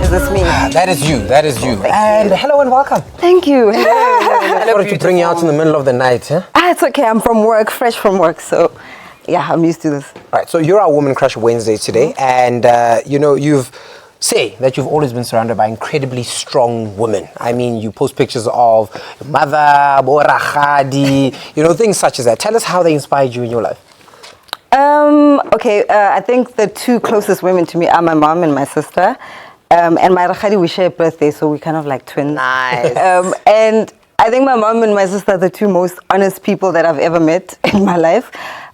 Is this me? That is you, that is you. And hello and welcome. Thank you. I wanted to bring you out in the middle of the night, huh? It's okay. I'm from work, fresh from work, so yeah, I'm used to this. All right, so you're our Woman Crush Wednesday today, and you know, you've always been surrounded by incredibly strong women. I mean, you post pictures of your mother, Borachadi, you know, things such as that. Tell us how they inspired you in your life. Okay, I think the two closest women to me are my mom and my sister. And my Rakhadi, we share a birthday, so we kind of like twins. Nice. And I think my mom and my sister are the two most honest people that I've ever met in my life.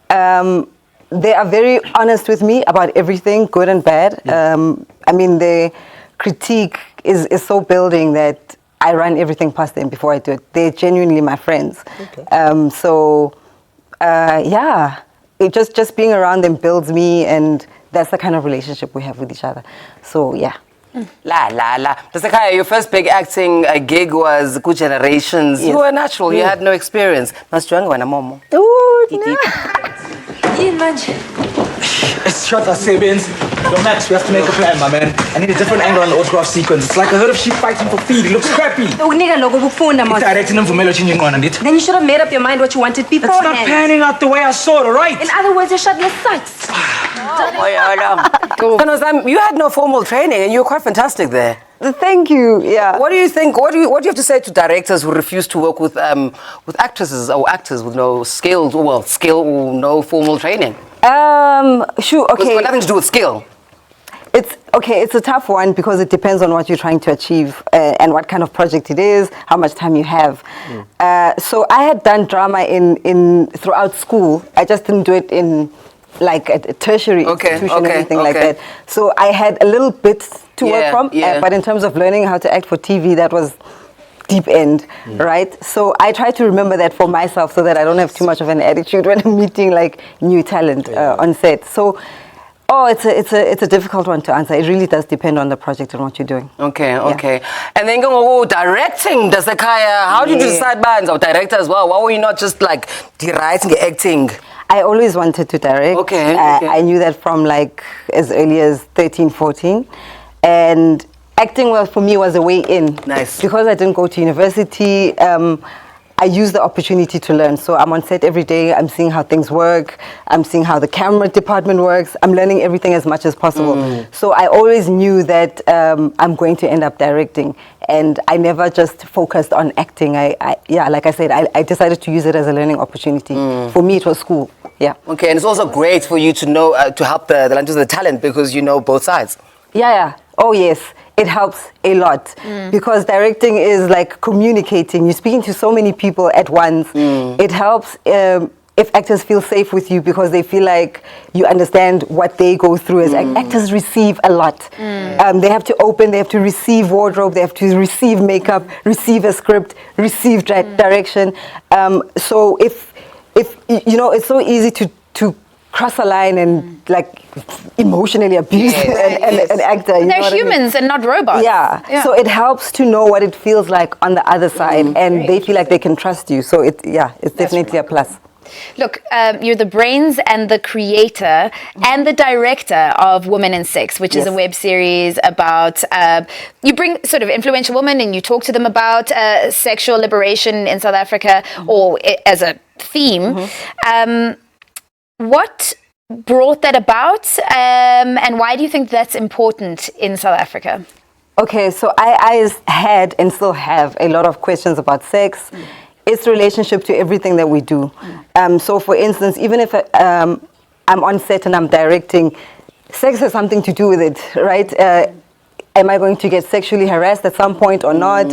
They are very honest with me about everything, good and bad. I mean, their critique is so building that I run everything past them before I do it. They're genuinely my friends. Okay. Yeah, just being around them builds me, and that's the kind of relationship we have with each other. So, yeah. La. Mr. your first big acting gig was Good Generations. Yes. You were natural. You had no experience. Ooh, It's shot Sabians. Yo, Max, we have to make a plan, my man. I need a different angle on the autograph sequence. It's like a herd of sheep fighting for feed. It looks crappy. Directing them for Melo changing on it. Then you should have made up your mind what you wanted It's beforehand. not panning out the way I saw it, alright? In other words, you shut your sights. You had no formal training and you were quite fantastic there. Thank you. Yeah. What do you think? What do you have to say to directors who refuse to work with actresses or actors with no skill or no formal training? Sure. Okay. It's got nothing to do with skill. It's okay. It's a tough one because it depends on what you're trying to achieve and what kind of project it is, how much time you have. So I had done drama in throughout school. I just didn't do it in like a tertiary institution or anything like that. So I had a little bit to work from, but in terms of learning how to act for TV, that was deep end, right? So I try to remember that for myself so that I don't have too much of an attitude when I'm meeting like new talent on set. So, it's a difficult one to answer. It really does depend on the project and what you're doing. Okay. And then directing, how did you decide bands or director as well? Why were you not just like writing, acting? I always wanted to direct. I knew that from like as early as 13, 14. And acting for me was a way in. Nice. Because I didn't go to university, I used the opportunity to learn. So I'm on set every day. I'm seeing how things work. I'm seeing how the camera department works. I'm learning everything as much as possible. So I always knew that I'm going to end up directing. And I never just focused on acting. Like I said, I decided to use it as a learning opportunity. For me, it was school. Yeah. Okay, and it's also great for you to know, to help the talent because you know both sides. Yeah. Oh, yes. It helps a lot because directing is like communicating. You're speaking to so many people at once. It helps if actors feel safe with you because they feel like you understand what they go through. As actors receive a lot. They have to open, they have to receive wardrobe, they have to receive makeup, receive a script, receive direction. So if you know, it's so easy to cross a line and like emotionally abuse an actor. You They're know humans and not robots. Yeah. So it helps to know what it feels like on the other side, and they feel like they can trust you. So it's definitely a plus. Look, you're the brains and the creator and the director of Women in Sex, which is a web series about, you bring sort of influential women and you talk to them about sexual liberation in South Africa or as a theme. What brought that about and why do you think that's important in South Africa? Okay, so I had and still have a lot of questions about sex. Its relationship to everything that we do. So for instance, even if I'm on set and I'm directing, sex has something to do with it, right? Am I going to get sexually harassed at some point or not?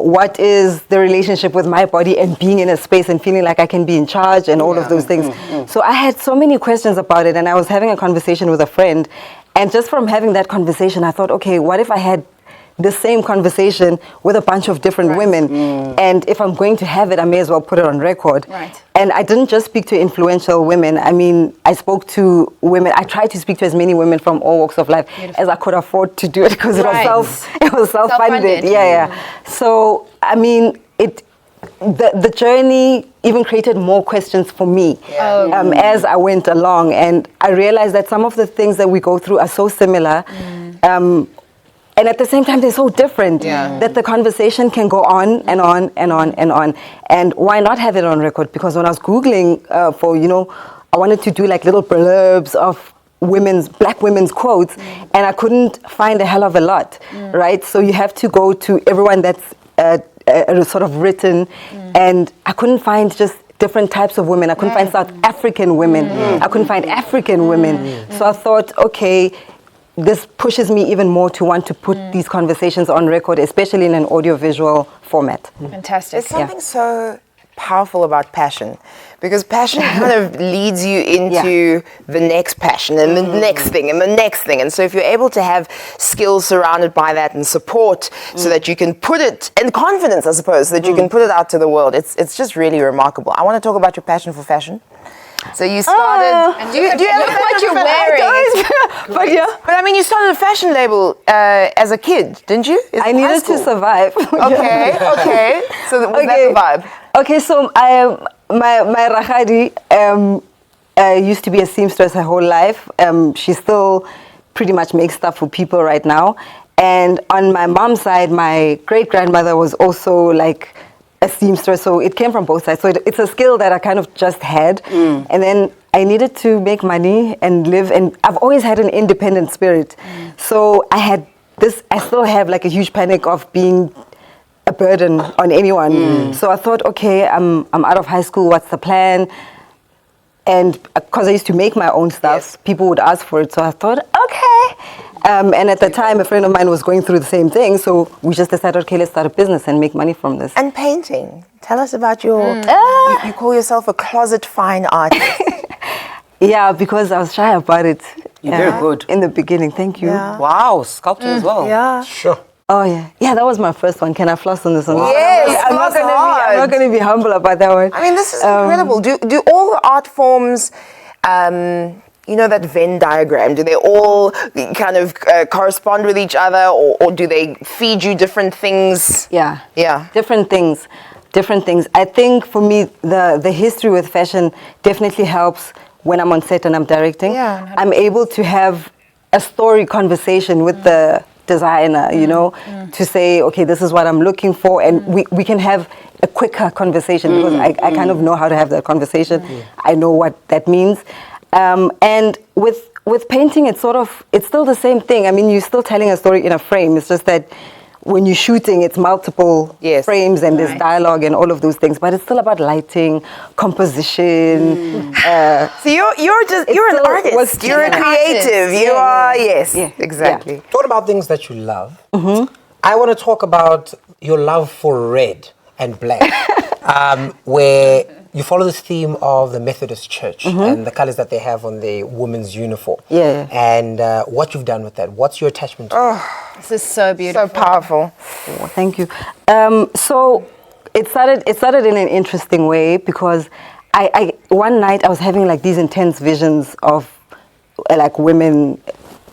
What is the relationship with my body and being in a space and feeling like I can be in charge and all of those things? So I had so many questions about it, and I was having a conversation with a friend, and just from having that conversation, I thought, okay, what if I had the same conversation with a bunch of different women, and if I'm going to have it, I may as well put it on record. And I didn't just speak to influential women. I mean, I spoke to women. I tried to speak to as many women from all walks of life as I could afford to do it because it was self-funded. So I mean, the journey even created more questions for me as I went along, and I realized that some of the things that we go through are so similar. And at the same time, they're so different that the conversation can go on and on and on and on. And why not have it on record? Because when I was Googling I wanted to do like little blurbs of black women's quotes, and I couldn't find a hell of a lot, right? So you have to go to everyone that's sort of written, and I couldn't find just different types of women. I couldn't find South African women. I couldn't find African women. So I thought, okay, this pushes me even more to want to put these conversations on record, especially in an audiovisual format. Fantastic. There's something so powerful about passion, because passion kind of leads you into the next passion and the next thing and the next thing. And so if you're able to have skills surrounded by that and support so that you can put it, and confidence, I suppose, so that you can put it out to the world, it's just really remarkable. I want to talk about your passion for fashion. So you started. Do you have what you're wearing? But I mean, you started a fashion label as a kid, didn't you? I needed to survive. Okay. So was that the vibe? Okay, so my Rahadi used to be a seamstress her whole life. She still pretty much makes stuff for people right now. And on my mom's side, my great-grandmother was also like a seamstress, so it came from both sides. So it's a skill that I kind of just had, and then I needed to make money and live, and I've always had an independent spirit. So I had this, I still have like a huge panic of being a burden on anyone. So I thought, okay, I'm out of high school, what's the plan? And because I used to make my own stuff, people would ask for it, so I thought, okay. And at the time, a friend of mine was going through the same thing, so we just decided, okay, let's start a business and make money from this. And painting. Tell us about your... You call yourself a closet fine artist. Yeah, because I was shy about it. You're very good. In the beginning, thank you. Wow, sculpting as well. Yeah. Sure. Oh, yeah. Yeah, that was my first one. Can I floss on this one? Yes, I'm not going to be humble about that one. I mean, this is incredible. Do all the art forms... you know that Venn diagram, do they all kind of correspond with each other, or do they feed you different things? Yeah. Different things. I think for me, the history with fashion definitely helps when I'm on set and I'm directing. I'm able to have a story conversation with the designer, you know, to say, okay, this is what I'm looking for, and we can have a quicker conversation because I kind of know how to have that conversation. I know what that means. And with painting, it's still the same thing. I mean, you're still telling a story in a frame. It's just that when you're shooting, it's multiple frames and there's dialogue and all of those things. But it's still about lighting, composition. So you're an artist. You're a creative. You are, exactly. Yeah. Talk about things that you love. I want to talk about your love for red and black, where you follow this theme of the Methodist Church and the colors that they have on the women's uniform. And what you've done with that. What's your attachment to it? This is so beautiful. So powerful. Oh, thank you. So it started in an interesting way because I one night I was having like these intense visions of like women,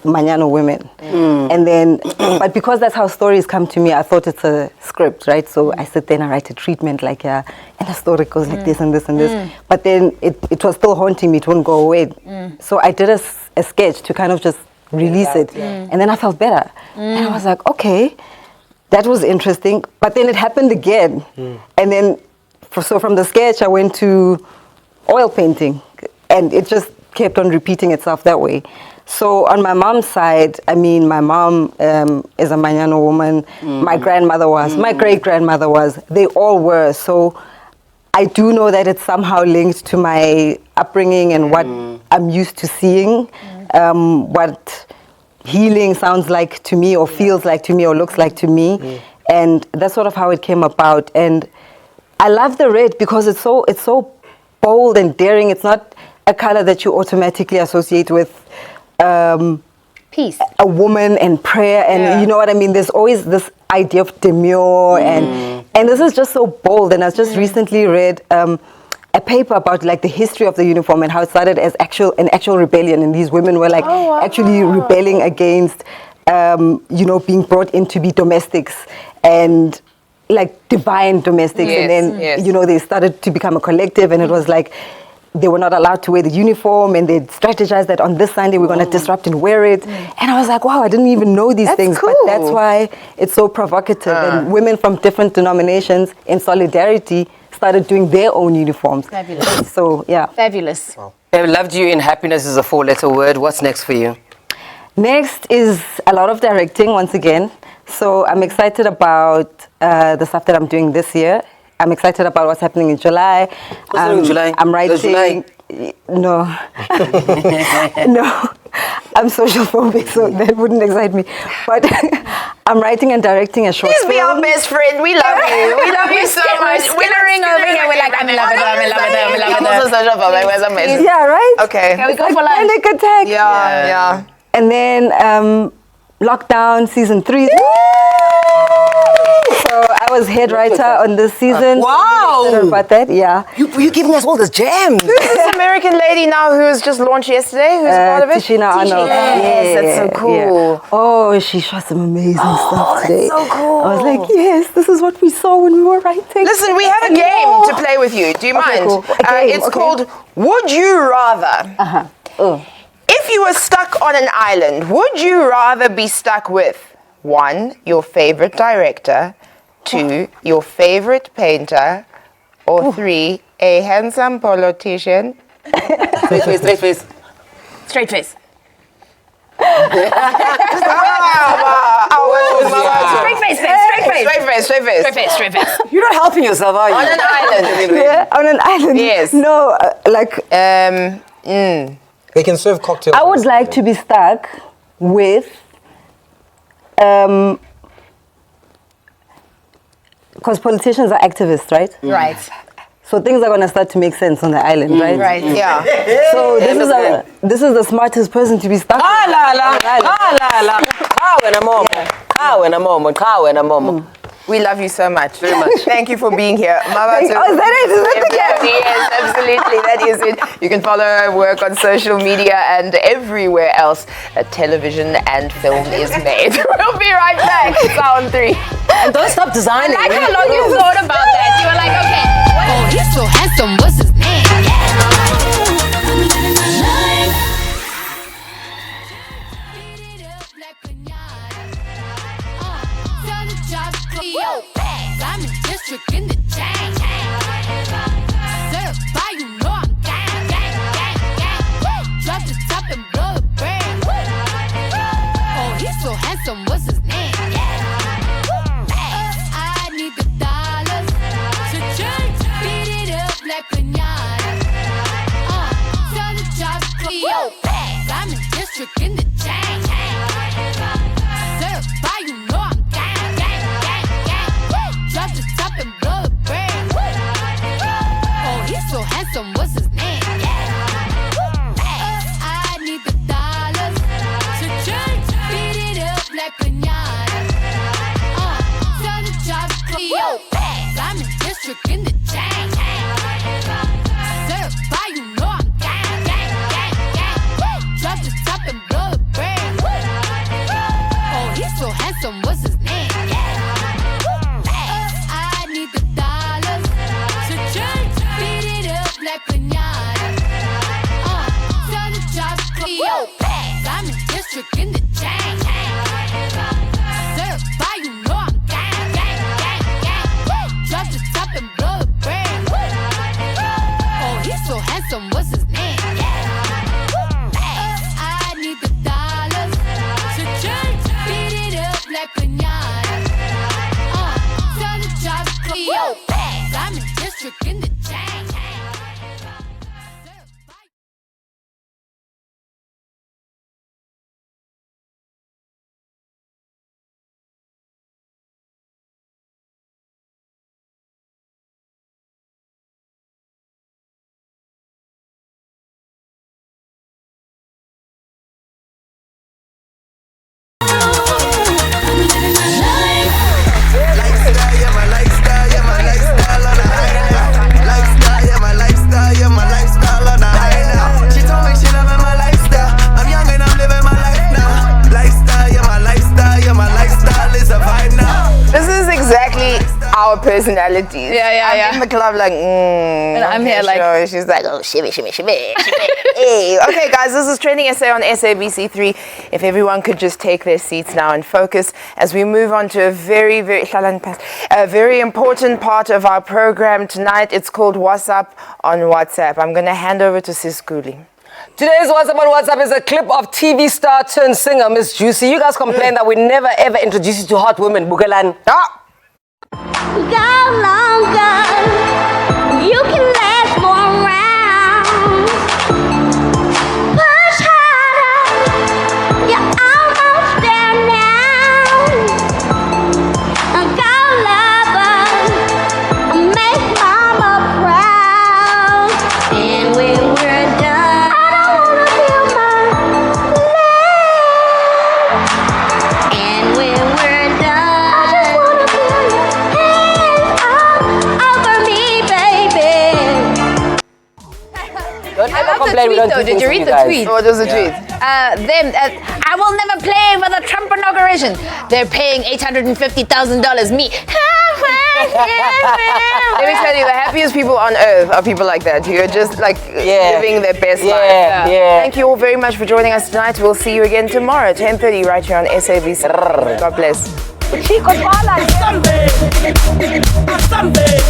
Manyano women. And then, but because that's how stories come to me, I thought it's a script, right? So I sit there and I write a treatment like, and the story goes like this and this and this. But then it was still haunting me, it wouldn't go away. So I did a sketch to kind of just release it. And then I felt better. And I was like, okay, that was interesting. But then it happened again. And then, so from the sketch, I went to oil painting. And it just kept on repeating itself that way. So on my mom's side, I mean, my mom is a Manyano woman. My grandmother was. My great-grandmother was. They all were. So I do know that it's somehow linked to my upbringing and what I'm used to seeing, what healing sounds like to me or feels like to me or looks like to me. And that's sort of how it came about. And I love the red because it's so bold and daring. It's not a color that you automatically associate with peace, a woman and prayer, and you know what I mean. There's always this idea of demure, and this is just so bold. And I just recently read a paper about like the history of the uniform and how it started as an actual rebellion, and these women were like actually rebelling against, being brought in to be domestics and like divine domestics, and then they started to become a collective, and it was like, they were not allowed to wear the uniform, and they strategized that on this Sunday we're going to disrupt and wear it. And I was like, wow, I didn't even know these things. Cool. But that's why it's so provocative. And women from different denominations in solidarity started doing their own uniforms. Fabulous. So, yeah. Fabulous. Wow. I've loved you in happiness is a 4-letter word. What's next for you? Next is a lot of directing once again. So I'm excited about the stuff that I'm doing this year. I'm excited about what's happening in July. In July? I'm writing. July? No. No. I'm social phobic, so that wouldn't excite me. But I'm writing and directing a short film. Please be our best friend. We love you. We love you so much. We're skittering over here. We're like, I'm in love with her. I'm in love with her. I'm in love with her. I'm also social phobic. Where's our message? Yeah, right? Okay. Can we go for lunch? Panic attack. Yeah. And then Lockdown season 3. So I was head writer on this season. Wow! So about that, yeah. You're giving us all this gems. This American lady now who was just launched yesterday, who's part of it? Tishina Arnold. Yes, that's so cool. Yeah. Oh, she shot some amazing stuff today. So cool. I was like, yes, this is what we saw when we were writing. Listen, we have a game to play with you. Do you mind? Cool. It's called Would You Rather? If you were stuck on an island, would you rather be stuck with 1, your favorite director, 2, your favorite painter, or 3, a handsome politician? Straight face. Straight face. Straight face, straight face. You're not helping yourself, are you? On an island. Yeah, on an island. Yes. No, They can serve cocktails. I would like to be stuck with, because politicians are activists, right? Right. So things are going to start to make sense on the island, right? Right. Yeah. So this is the smartest person to be stuck with. We love you so much. Very much. Thank you for being here. Mambatho. Is that it? Is that the game? Yes, absolutely. That is it. You can follow her work on social media and everywhere else that television and film is made. We'll be right back. Sound 3. And don't stop designing. I like how long you thought about that. You were like, okay. Oh, he's so handsome. What's his name? Yo, I'm in district in the chain. Certified, you know I'm gang, gang, gang, gang. Drop the top and blow the brand. Oh, he's so handsome, what's his name? I need the dollars to change. Beat it up like pinata. Tell the job to clean. Yo, I'm in district in the chain. Certified, you know I'm gang, gang, gang, gang. Drop the top and blow the brand. Oh, he's so handsome, what's his name? I need the dollars to change. Beat it up like pinata. Tell the job to clean. Yo, I'm in district in the chain. Certified, you know I'm gang, gang, gang, gang. Drop the top and blow the brand. Oh, he's so handsome, what's his name? I need the dollars to change. Beat it up like pinata. Tell the job to clean. Yo, I'm in district in the chain. Certified, you know I'm gang, gang, gang, gang. Drop the top and blow the brand. Oh, he's so handsome, what's his name? I need the dollars to change. Beat it up like pinata. Tell the job to clean. Yo, I'm in district in the chain. Our personalities. I'm in the club like, and I'm here like, sure. She's like, oh, shimmy, shimmy, shimmy, shimmy. Hey. Okay, guys, this is TrendingSA on SABC3. If everyone could just take their seats now and focus as we move on to a very important part of our program tonight. It's called What's Up on WhatsApp. I'm going to hand over to Siskuli. Today's What's Up on WhatsApp is a clip of TV star turned singer Miss Juicy. You guys complain that we never ever introduce you to hot women. Bugalan. Go longer, you can last more rounds. Push harder, you're almost there now. Go lover, make mama proud. And when we're done, I don't wanna feel my leg. And when we're done, I just wanna feel your over me, baby. Don't ever complain. We don't do Did you read the tweet? What was the tweet? I will never play for the Trump inauguration. They're paying $850,000. Me. Let me tell you, the happiest people on earth are people like that, who are just like living their best life. Thank you all very much for joining us tonight. We'll see you again tomorrow at 10:30 right here on SABC. God bless. Sunday.